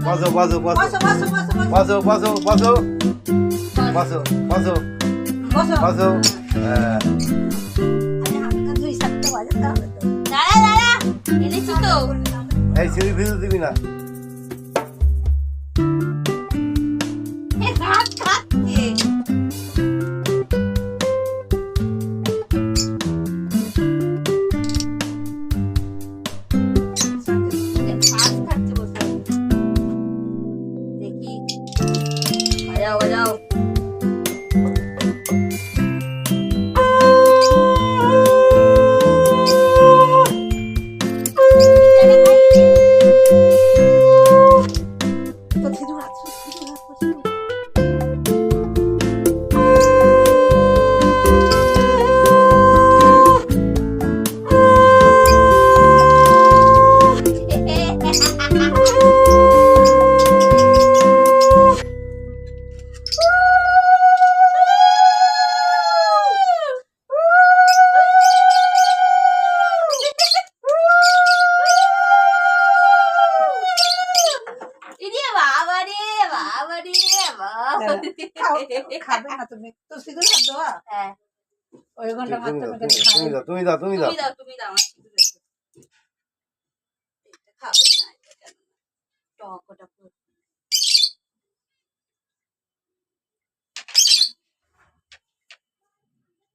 বসো বসো বসো বসো বসো বসো বসো বসো বসো বসো বসো বসো বসো দুই সাতটা বাজে তাহলে তো দাঁড়া দাঁড়া এনেছি তো এই সিঁড়ি ভিতর দিবি না হাত খাচ্ছে হাত খাচ্ছে বসে দেখি বাজাও বাজাও তো সিধু হাত খাবে না তুমি তো সিধু হাত দেওয়া হ্যাঁ ওই ঘন্টা তুমি মাত্র দাও মেখে তুমি দাও তুমি দাও তুমি দাও তুমি দাও আমার সিঁদুর আছে। এটা খাবে না এটা কেন টক ওটা পুরো